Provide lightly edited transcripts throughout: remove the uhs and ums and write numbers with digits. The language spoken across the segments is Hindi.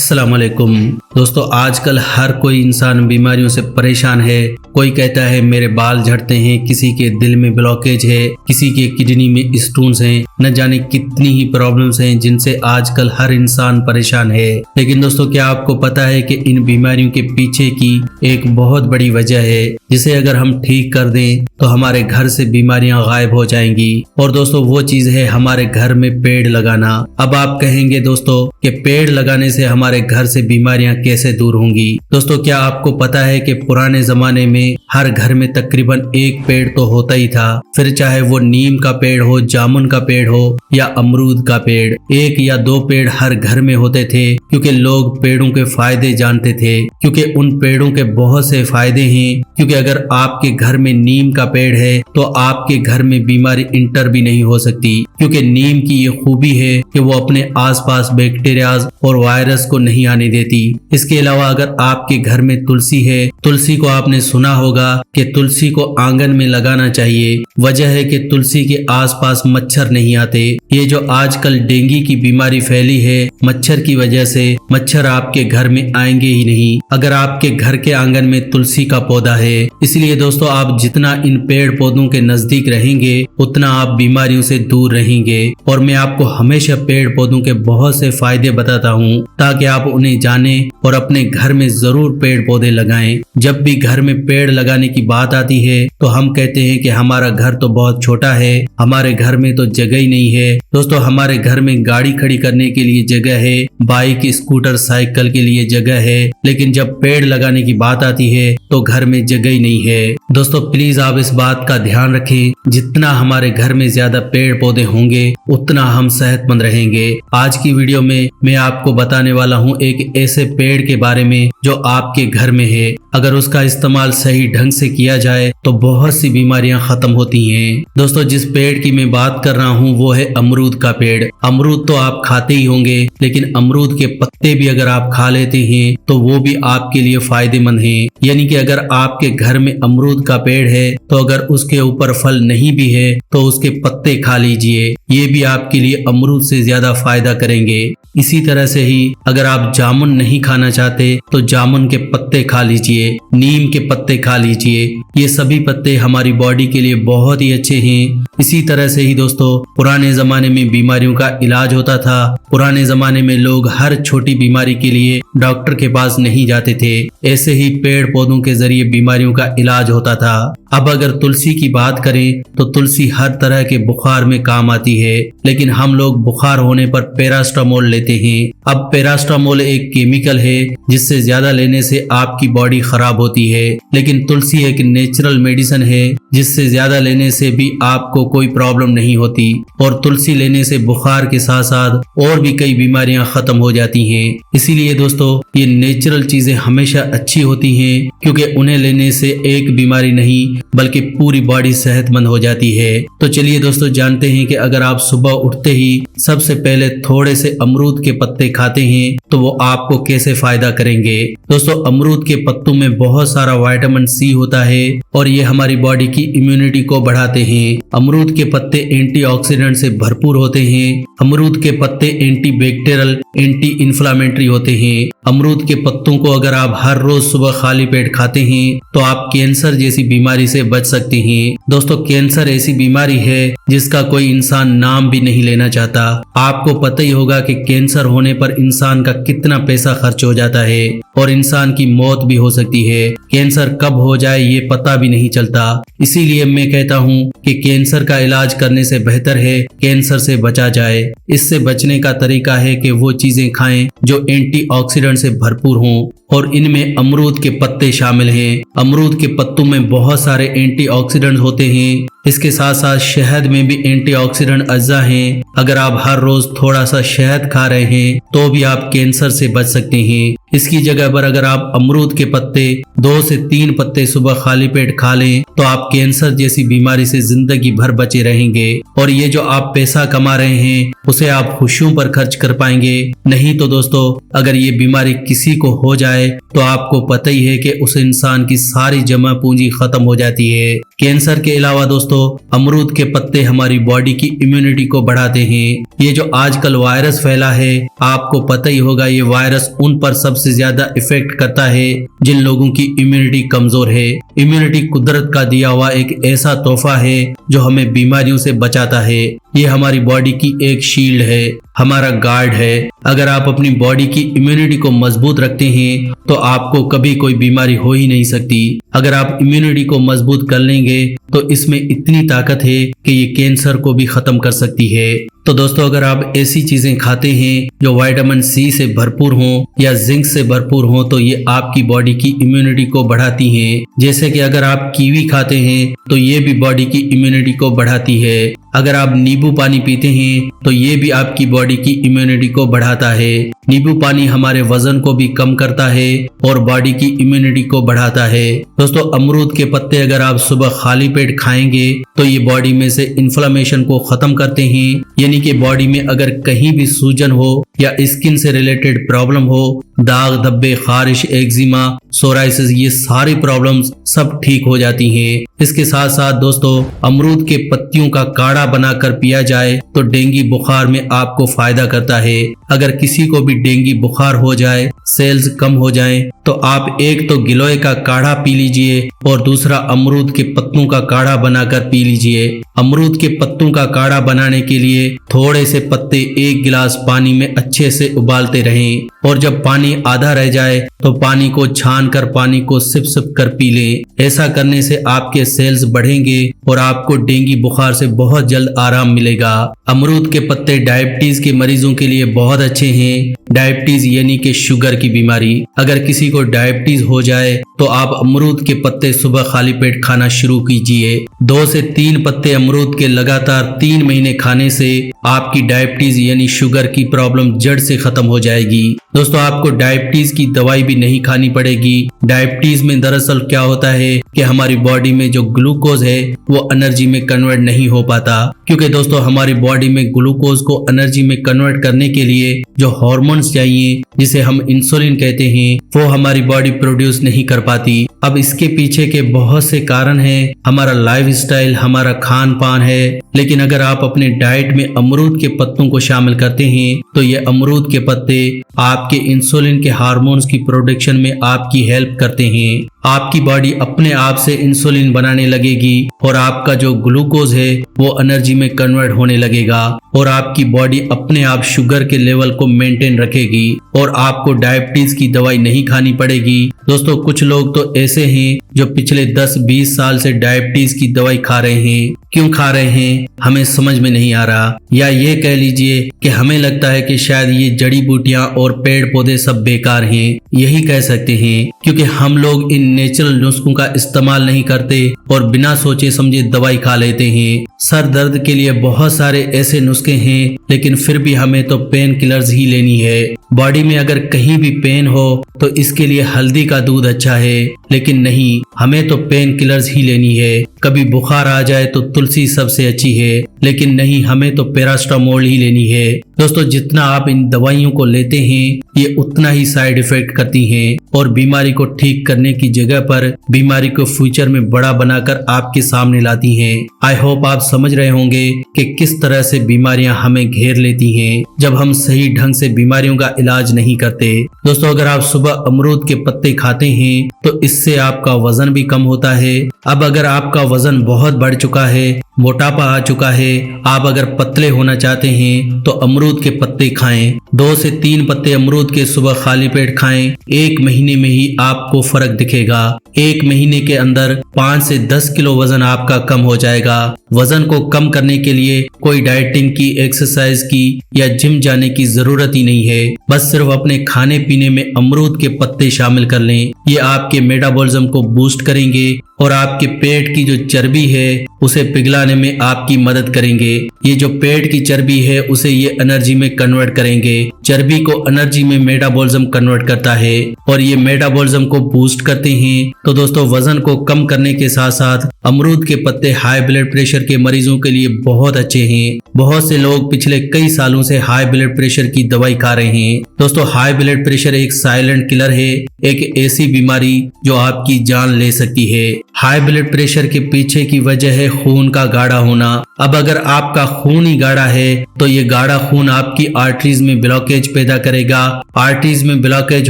अस्सलाम वालेकुम दोस्तों, आजकल हर कोई इंसान बीमारियों से परेशान है। कोई कहता है मेरे बाल झड़ते हैं, किसी के दिल में ब्लॉकेज है, किसी के किडनी में स्टोन्स हैं, न जाने कितनी ही प्रॉब्लम्स हैं जिनसे आजकल हर इंसान परेशान है। लेकिन दोस्तों, क्या आपको पता है कि इन बीमारियों के पीछे की एक बहुत बड़ी वजह है जिसे अगर हम ठीक कर दें तो हमारे घर से बीमारियां गायब हो जाएंगी। और दोस्तों, वो चीज है हमारे घर में पेड़ लगाना। अब आप कहेंगे दोस्तों कि पेड़ लगाने से हमारे घर से बीमारियां कैसे दूर होंगी। दोस्तों, क्या आपको पता है कि पुराने जमाने में हर घर में तकरीबन एक पेड़ तो होता ही था, फिर चाहे वो नीम का पेड़ हो, जामुन का पेड़ हो या अमरूद का पेड़। एक या दो पेड़ हर घर में होते थे क्योंकि लोग पेड़ों के फायदे जानते थे, क्योंकि उन पेड़ों के बहुत से फायदे हैं। क्योंकि अगर आपके घर में नीम का पेड़ है तो आपके घर में बीमारी इंटर भी नहीं हो सकती, क्योंकि नीम की ये खूबी है कि वो अपने आसपास बैक्टीरियाज और वायरस को नहीं आने देती। इसके अलावा अगर आपके घर में तुलसी है, तुलसी को आपने सुना होगा कि तुलसी को आंगन में लगाना चाहिए। वजह है कि तुलसी के आसपास मच्छर नहीं आते। ये जो आजकल डेंगू की बीमारी फैली है मच्छर की वजह से, मच्छर आपके घर में आएंगे ही नहीं अगर आपके घर के आंगन में तुलसी का पौधा है। इसलिए दोस्तों, आप जितना इन पेड़ पौधों के नजदीक रहेंगे उतना आप बीमारियों से दूर रहेंगे। और मैं आपको हमेशा पेड़ पौधों के बहुत से फायदे बताता हूँ ताकि आप उन्हें जाने और अपने घर में जरूर पेड़ पौधे लगाएं। जब भी घर में पेड़ लगाने की बात आती है तो हम कहते हैं कि हमारा घर तो बहुत छोटा है, हमारे घर में तो जगह ही नहीं है। दोस्तों, हमारे घर में गाड़ी खड़ी करने के लिए जगह है, बाइक स्कूटर साइकिल के लिए जगह है, लेकिन जब पेड़ लगाने की बात आती है तो घर में जगह ही नहीं है। दोस्तों, प्लीज आप इस बात का ध्यान रखें, जितना हमारे घर में ज्यादा पेड़ पौधे होंगे उतना हम सेहतमंद रहेंगे। आज की वीडियो में मैं आपको बताने वाला हूँ एक ऐसे पेड़ के बारे में जो आपके घर में है। अगर उसका इस्तेमाल सही ढंग से किया जाए तो बहुत सी बीमारियां खत्म होती हैं। दोस्तों, जिस पेड़ की मैं बात कर रहा हूँ वो है अमरूद का पेड़। अमरूद तो आप खाते ही होंगे, लेकिन अमरूद के पत्ते भी अगर आप खा लेते हैं तो वो भी आपके लिए फायदेमंद हैं। यानी कि अगर आपके घर में अमरूद का पेड़ है तो अगर उसके ऊपर फल नहीं भी है तो उसके पत्ते खा लीजिए, ये भी आपके लिए अमरूद से ज्यादा फायदा करेंगे। इसी तरह से ही अगर आप जामुन नहीं खाना चाहते तो जामुन के पत्ते खा लीजिए, नीम के पत्ते खा लीजिए, ये सभी पत्ते हमारी बॉडी के लिए बहुत ही अच्छे हैं। इसी तरह से ही दोस्तों, पुराने जमाने में बीमारियों का इलाज होता था। पुराने जमाने में लोग हर छोटी बीमारी के लिए डॉक्टर के पास नहीं जाते थे, ऐसे ही पेड़ पौधों के जरिए बीमारियों का इलाज होता था। अब अगर तुलसी की बात करें तो तुलसी हर तरह के बुखार में काम आती है, लेकिन हम लोग बुखार होने पर पैरास्टामोल लेते हैं। अब पैरास्टामोल एक केमिकल है जिससे ज्यादा लेने से आपकी बॉडी खराब होती है, लेकिन तुलसी एक नेचुरल मेडिसिन है जिससे ज्यादा लेने से भी आपको कोई प्रॉब्लम नहीं होती। और तुलसी लेने से बुखार के साथ साथ और भी कई बीमारियां खत्म हो जाती हैं। इसीलिए दोस्तों, ये नेचुरल चीजें हमेशा अच्छी होती हैं, क्योंकि उन्हें लेने से एक बीमारी नहीं बल्कि पूरी बॉडी सेहतमंद हो जाती है। तो चलिए दोस्तों, जानते हैं कि अगर आप सुबह उठते ही सबसे पहले थोड़े से अमरूद के पत्ते खाते हैं तो वो आपको कैसे फायदा करेंगे। दोस्तों, अमरूद के पत्तों में बहुत सारा विटामिन सी होता है और ये हमारी बॉडी की इम्यूनिटी को बढ़ाते हैं। अमरूद के पत्ते एंटीऑक्सीडेंट से भरपूर होते हैं। अमरूद के पत्ते एंटी बैक्टीरियल, एंटी इन्फ्लामेटरी होते हैं। अमरूद के पत्तों को अगर आप हर रोज सुबह खाली पेट खाते हैं तो आप कैंसर जैसी बीमारी से बच सकते हैं। दोस्तों, कैंसर ऐसी बीमारी है जिसका कोई इंसान नाम भी नहीं लेना चाहता। आपको पता ही होगा कि कैंसर होने पर इंसान का कितना पैसा खर्च हो जाता है और इंसान की मौत भी हो सकती है। कैंसर कब हो जाए ये पता भी नहीं चलता। इसीलिए मैं कहता हूँ कि कैंसर का इलाज करने से बेहतर है कैंसर से बचा जाए। इससे बचने का तरीका है कि वो चीजें खाएं जो एंटीऑक्सीडेंट से भरपूर हों, और इनमें अमरूद के पत्ते शामिल हैं। अमरूद के पत्तों में बहुत सारे एंटीऑक्सीडेंट होते हैं। इसके साथ साथ शहद में भी एंटीऑक्सीडेंट अज्जा हैं। अगर आप हर रोज थोड़ा सा शहद खा रहे हैं तो भी आप कैंसर से बच सकते हैं। इसकी जगह पर अगर आप अमरूद के पत्ते 2 से 3 पत्ते सुबह खाली पेट खा लें तो आप कैंसर जैसी बीमारी से जिंदगी भर बचे रहेंगे। और ये जो आप पैसा कमा रहे हैं उसे आप खुशियों पर खर्च कर पाएंगे। नहीं तो दोस्तों, अगर ये बीमारी किसी को हो जाए तो आपको पता ही है कि उस इंसान की सारी जमा पूंजी खत्म हो जाती है। कैंसर के अलावा दोस्तों अमरूद के पत्ते हमारी बॉडी की इम्यूनिटी को बढ़ाते हैं। ये जो आजकल वायरस फैला है, आपको पता ही होगा, ये वायरस उन पर सबसे ज्यादा इफेक्ट करता है जिन लोगों की इम्यूनिटी कमजोर है। इम्यूनिटी कुदरत का दिया हुआ एक ऐसा तोहफा है जो हमें बीमारियों से बचाता है। ये हमारी बॉडी की एक शील्ड है, हमारा गार्ड है। अगर आप अपनी बॉडी की इम्यूनिटी को मजबूत रखते हैं तो आपको कभी कोई बीमारी हो ही नहीं सकती। अगर आप इम्यूनिटी को मजबूत कर लेंगे तो इसमें इतनी ताकत है कि ये कैंसर को भी खत्म कर सकती है। तो दोस्तों अगर आप ऐसी चीजें खाते हैं जो विटामिन सी से भरपूर हों या जिंक से भरपूर हों तो ये आपकी बॉडी की इम्यूनिटी को बढ़ाती हैं। जैसे कि अगर आप कीवी खाते हैं तो ये भी बॉडी की इम्यूनिटी को बढ़ाती है। अगर आप नींबू पानी पीते हैं तो ये भी आपकी बॉडी की इम्यूनिटी को बढ़ाता है। नींबू पानी हमारे वजन को भी कम करता है और बॉडी की इम्यूनिटी को बढ़ाता है। दोस्तों अमरूद के पत्ते अगर आप सुबह खाली पेट खाएंगे तो ये बॉडी में से इन्फ्लेमेशन को खत्म करते हैं, यानी कि बॉडी में अगर कहीं भी सूजन हो या स्किन से रिलेटेड प्रॉब्लम हो, दाग धब्बे, खारिश, एक्जिमा, सोराइसिस, ये सारी प्रॉब्लम्स सब ठीक हो जाती हैं। इसके साथ साथ दोस्तों अमरूद के पत्तियों का काढ़ा बनाकर पिया जाए तो डेंगू बुखार में आपको फायदा करता है। अगर किसी को भी डेंगू बुखार हो जाए, सेल्स कम हो जाएं, तो आप एक तो गिलोय का काढ़ा पी लीजिए और दूसरा अमरूद के पत्तों का काढ़ा बनाकर पी लीजिए। अमरूद के पत्तों का काढ़ा बनाने के लिए थोड़े से पत्ते 1 गिलास पानी में अच्छे से उबालते रहें और जब पानी आधा रह जाए तो पानी को छान कर पानी को सिप सिप कर पी लें। ऐसा करने से आपके सेल्स बढ़ेंगे और आपको डेंगू बुखार से बहुत जल्द आराम मिलेगा। अमरूद के पत्ते डायबिटीज के मरीजों के लिए बहुत अच्छे हैं। डायबिटीज यानी कि शुगर की बीमारी, अगर किसी को डायबिटीज हो जाए तो आप अमरूद के पत्ते सुबह खाली पेट खाना शुरू कीजिए। 2 से 3 पत्ते अमरूद के लगातार 3 महीने खाने से आपकी डायबिटीज यानी शुगर की प्रॉब्लम जड़ से खत्म हो जाएगी। दोस्तों आपको डायबिटीज की दवाई भी नहीं खानी पड़ेगी। डायबिटीज में दरअसल क्या होता है कि हमारी बॉडी में जो ग्लूकोज है वो एनर्जी में कन्वर्ट नहीं हो पाता, क्योंकि दोस्तों हमारी बॉडी में ग्लूकोज को एनर्जी में कन्वर्ट करने के लिए जो हार्मोन्स चाहिए जिसे हम इंसुलिन कहते हैं वो हमारी बॉडी प्रोड्यूस नहीं कर पाती। अब इसके पीछे के बहुत से कारण हैं, हमारा लाइफस्टाइल, हमारा खान पान है। लेकिन अगर आप अपने डाइट में अमरूद के पत्तों को शामिल करते हैं तो ये अमरूद के पत्ते आपके इंसुलिन के हार्मोन्स की प्रोडक्शन में आपकी हेल्प करते हैं। आपकी बॉडी अपने आप से इंसुलिन बनाने लगेगी और आपका जो ग्लूकोज है वो एनर्जी में कन्वर्ट होने लगेगा और आपकी बॉडी अपने आप शुगर के लेवल को मेंटेन रखेगी और आपको डायबिटीज की दवाई नहीं खानी पड़ेगी। दोस्तों कुछ लोग तो ऐसे हैं जो पिछले 10-20 साल से डायबिटीज की दवाई खा रहे हैं। क्यों खा रहे हैं हमें समझ में नहीं आ रहा, या ये कह लीजिए कि हमें लगता है कि शायद ये जड़ी बूटियां और पेड़ पौधे सब बेकार हैं। यही कह सकते हैं क्योंकि हम लोग इन नेचुरल नुस्खों का इस्तेमाल नहीं करते और बिना सोचे समझे दवाई खा लेते हैं। सर दर्द के लिए बहुत सारे ऐसे नुस्खे हैं, लेकिन फिर भी हमें तो पेन किलर्स ही लेनी है। बॉडी में अगर कहीं भी पेन हो तो इसके लिए हल्दी का दूध अच्छा है, लेकिन नहीं, हमें तो पेन किलर्स ही लेनी है। कभी बुखार आ जाए तो तुलसी सबसे अच्छी है, लेकिन नहीं, हमें तो पैरास्टामोल ही लेनी है। दोस्तों जितना आप इन दवाइयों को लेते हैं ये उतना ही साइड इफेक्ट करती हैं और बीमारी को ठीक करने की जगह पर बीमारी को फ्यूचर में बड़ा बनाकर आपके सामने लाती हैं। आई होप आप समझ रहे होंगे कि किस तरह से बीमारियां हमें घेर लेती हैं जब हम सही ढंग से बीमारियों का इलाज नहीं करते। दोस्तों अगर आप सुबह अमरूद के पत्ते खाते हैं तो इससे आपका वजन भी कम होता है। अब अगर आपका वजन बहुत बढ़ चुका है, मोटापा आ चुका है, आप अगर पतले होना चाहते हैं तो अमरूद के पत्ते खाएं। 2 से 3 पत्ते अमरूद के सुबह खाली पेट खाएं। 1 महीने में ही आपको फर्क दिखेगा। 1 महीने के अंदर 5 से 10 किलो वजन आपका कम हो जाएगा। वजन को कम करने के लिए कोई डाइटिंग की, एक्सरसाइज की या जिम जाने की जरूरत ही नहीं है। बस सिर्फ अपने खाने पीने में अमरूद के पत्ते शामिल कर लें। ये आपके मेटाबॉलिज्म को बूस्ट करेंगे और आपके पेट की जो चर्बी है उसे पिघलाने में आपकी मदद करेंगे। ये जो पेट की चर्बी है उसे ये एनर्जी में कन्वर्ट करेंगे। चर्बी को एनर्जी में मेटाबॉलिज्म कन्वर्ट करता है और ये मेटाबॉलिज्म को बूस्ट करते हैं। तो दोस्तों वजन को कम करने के साथ साथ अमरूद के पत्ते हाई ब्लड प्रेशर के मरीजों के लिए बहुत अच्छे हैं। बहुत से लोग पिछले कई सालों से हाई ब्लड प्रेशर की दवाई खा रहे हैं। दोस्तों हाई ब्लड प्रेशर एक साइलेंट किलर है, एक ऐसी बीमारी जो आपकी जान ले सकती है। हाई ब्लड प्रेशर के पीछे की वजह है खून का गाढ़ा होना। अब अगर आपका खून ही गाढ़ा है तो ये गाढ़ा खून आपकी आर्टरीज में ब्लॉकेज पैदा करेगा। आर्टरीज में ब्लॉकेज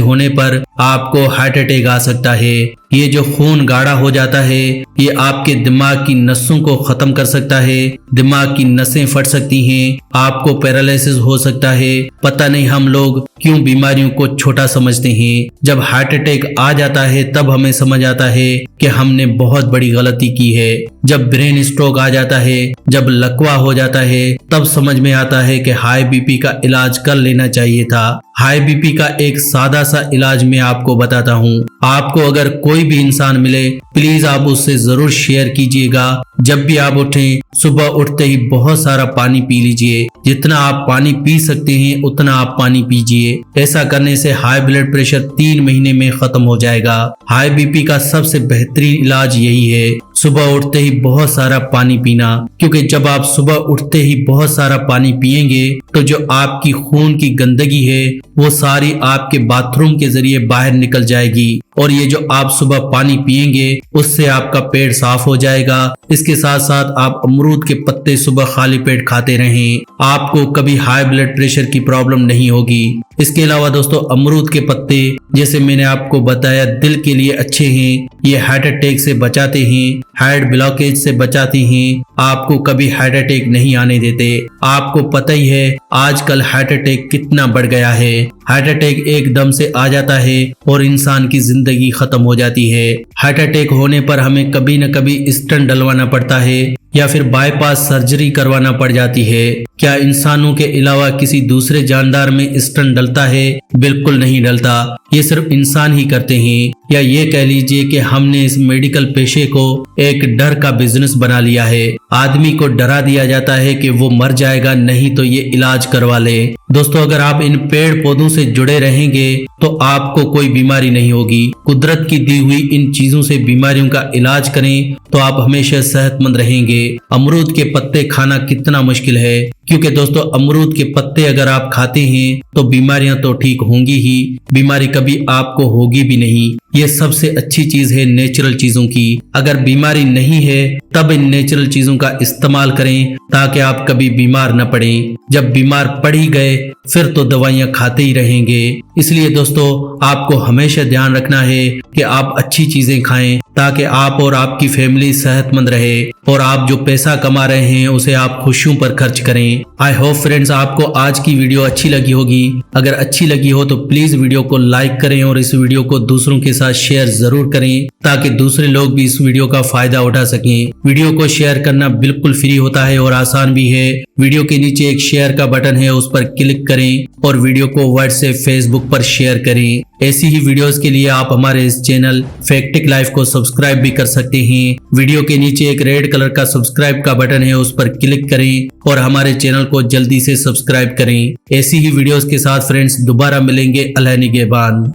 होने पर आपको हार्ट अटैक आ सकता है। ये जो खून गाढ़ा हो जाता है ये आपके दिमाग की नसों को खत्म कर सकता है। दिमाग की नसें फट सकती हैं, आपको पैरालिसिस हो सकता है। पता नहीं हम लोग क्यों बीमारियों को छोटा समझते हैं। जब हार्ट अटैक आ जाता है तब हमें समझ आता है कि हमने बहुत बड़ी गलती की है। जब ब्रेन स्ट्रोक आ जाता है, जब लकवा हो जाता है, तब समझ में आता है कि हाई बीपी का इलाज कर लेना चाहिए था। हाई बीपी का एक सादा सा इलाज मैं आपको बताता हूँ। आपको अगर कोई भी इंसान मिले प्लीज आप उससे जरूर शेयर कीजिएगा। जब भी आप उठें सुबह उठते ही बहुत सारा पानी पी लीजिए। जितना आप पानी पी सकते हैं उतना आप पानी पीजिए। ऐसा करने से हाई ब्लड प्रेशर 3 महीने में खत्म हो जाएगा। हाई बीपी का सबसे बेहतरीन इलाज यही है, सुबह उठते ही बहुत सारा पानी पीना। क्योंकि जब आप सुबह उठते ही बहुत सारा पानी पिएंगे तो जो आपकी खून की गंदगी है वो सारी आपके बाथरूम के जरिए बाहर निकल जाएगी और ये जो आप सुबह पानी पिएंगे उससे आपका पेट साफ हो जाएगा। इसके साथ साथ आप अमरूद के पत्ते सुबह खाली पेट खाते रहें, आपको कभी हाई ब्लड प्रेशर की प्रॉब्लम नहीं होगी। इसके अलावा दोस्तों अमरूद के पत्ते जैसे मैंने आपको बताया दिल के लिए अच्छे हैं। ये हार्ट अटैक से बचाते हैं, हार्ट ब्लॉकेज से बचाते हैं, आपको कभी हार्ट अटैक नहीं आने देते। आपको पता ही है आजकल हार्ट अटैक कितना बढ़ गया है। हार्ट अटैक एकदम से आ जाता है और इंसान की जिंदगी खत्म हो जाती है। हार्ट अटैक होने पर हमें कभी न कभी स्टंट डलवाना पड़ता है या फिर बाईपास सर्जरी करवाना पड़ जाती है। क्या इंसानों के अलावा किसी दूसरे जानदार में स्टंट डलता है? बिल्कुल नहीं डलता, ये सिर्फ इंसान ही करते हैं। या ये कह लीजिए कि हमने इस मेडिकल पेशे को एक डर का बिजनेस बना लिया है। आदमी को डरा दिया जाता है कि वो मर जाएगा नहीं तो ये इलाज करवा ले। दोस्तों अगर आप इन पेड़ पौधों से जुड़े रहेंगे तो आपको कोई बीमारी नहीं होगी। कुदरत की दी हुई इन चीजों से बीमारियों का इलाज करें तो आप हमेशा सेहतमंद रहेंगे। अमरूद के पत्ते खाना कितना मुश्किल है, क्योंकि दोस्तों अमरूद के पत्ते अगर आप खाते हैं तो बीमारियां तो ठीक होंगी ही, बीमारी कभी आपको होगी भी नहीं। ये सबसे अच्छी चीज है नेचुरल चीजों की। अगर बीमारी नहीं है तब इन नेचुरल चीजों का इस्तेमाल करें ताकि आप कभी बीमार न पड़ें। जब बीमार पड़ ही गए फिर तो दवाइयां खाते ही रहेंगे। इसलिए दोस्तों आपको हमेशा ध्यान रखना है कि आप अच्छी चीजें खाएं ताकि आप और आपकी फैमिली सेहतमंद रहे और आप जो पैसा कमा रहे हैं उसे आप खुशियों पर खर्च करें। आई होप फ्रेंड्स आपको आज की वीडियो अच्छी लगी होगी। अगर अच्छी लगी हो तो प्लीज वीडियो को लाइक करें और इस वीडियो को दूसरों के साथ शेयर जरूर करें ताकि दूसरे लोग भी इस वीडियो का फायदा उठा सकें। वीडियो को शेयर करना बिल्कुल फ्री होता है और आसान भी है। वीडियो के नीचे एक शेयर का बटन है, उस पर क्लिक करें और वीडियो को व्हाट्सएप फेसबुक पर शेयर करें। ऐसी ही वीडियोस के लिए आप हमारे इस चैनल फैक्टिक लाइफ को सब्सक्राइब भी कर सकते हैं। वीडियो के नीचे एक रेड कलर का सब्सक्राइब का बटन है, उस पर क्लिक करें और हमारे चैनल को जल्दी से सब्सक्राइब करें। ऐसी ही वीडियोस के साथ फ्रेंड्स दोबारा मिलेंगे। अल्लाह निगहबान।